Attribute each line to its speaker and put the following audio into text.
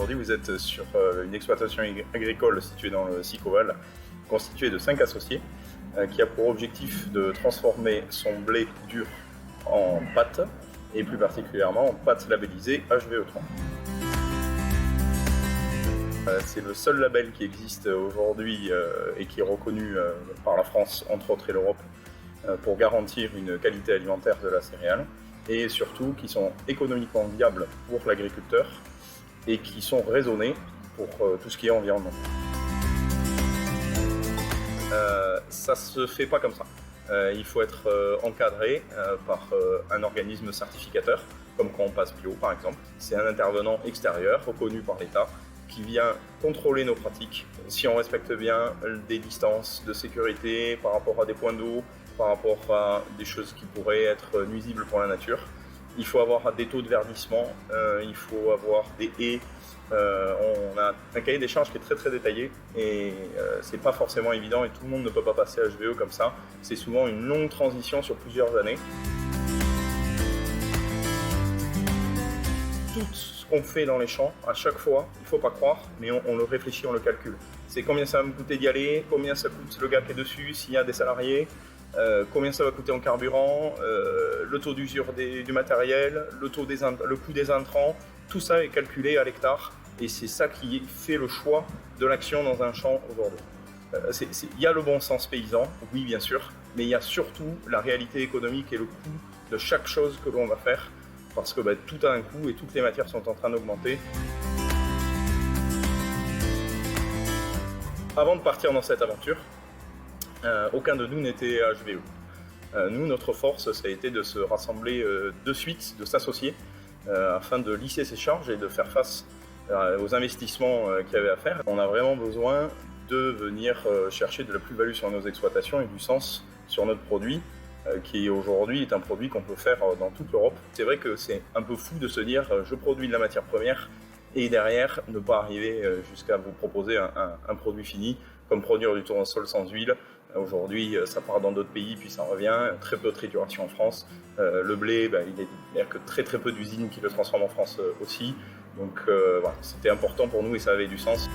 Speaker 1: Aujourd'hui, vous êtes sur une exploitation agricole située dans le Sicoval, constituée de 5 associés, qui a pour objectif de transformer son blé dur en pâte, et plus particulièrement en pâte labellisée HVE3. C'est le seul label qui existe aujourd'hui et qui est reconnu par la France, entre autres, et l'Europe, pour garantir une qualité alimentaire de la céréale, et surtout qui sont économiquement viables pour l'agriculteur et qui sont raisonnés pour tout ce qui est environnement. Ça se fait pas comme ça. Il faut être encadré par un organisme certificateur, comme quand on passe bio par exemple. C'est un intervenant extérieur reconnu par l'État qui vient contrôler nos pratiques. Si on respecte bien des distances de sécurité par rapport à des points d'eau, par rapport à des choses qui pourraient être nuisibles pour la nature. Il faut avoir des taux de verdissement, il faut avoir des haies. On a un cahier des charges qui est très très détaillé et c'est pas forcément évident et tout le monde ne peut pas passer HVE comme ça. C'est souvent une longue transition sur plusieurs années. Tout ce qu'on fait dans les champs, à chaque fois, il ne faut pas croire, mais on le réfléchit, on le calcule. C'est combien ça va me coûter d'y aller, combien ça coûte le gars qui est dessus, s'il y a des salariés, combien ça va coûter en carburant, le taux d'usure du matériel, le coût des intrants, tout ça est calculé à l'hectare et c'est ça qui fait le choix de l'action dans un champ aujourd'hui. Il y a le bon sens paysan, oui bien sûr, mais il y a surtout la réalité économique et le coût de chaque chose que l'on va faire parce que tout a un coût et toutes les matières sont en train d'augmenter. Avant de partir dans cette aventure, aucun de nous n'était HVE. Nous, notre force, ça a été de se rassembler de suite, de s'associer, afin de lisser ses charges et de faire face aux investissements qu'il y avait à faire. On a vraiment besoin de venir chercher de la plus-value sur nos exploitations et du sens sur notre produit, qui aujourd'hui est un produit qu'on peut faire dans toute l'Europe. C'est vrai que c'est un peu fou de se dire je produis de la matière première et derrière ne pas arriver jusqu'à vous proposer un produit fini, comme produire du tournesol sans huile. Aujourd'hui, ça part dans d'autres pays, puis ça revient. Très peu de trituration en France. Le blé, il n'y a que très très peu d'usines qui le transforment en France aussi. Donc voilà, c'était important pour nous et ça avait du sens.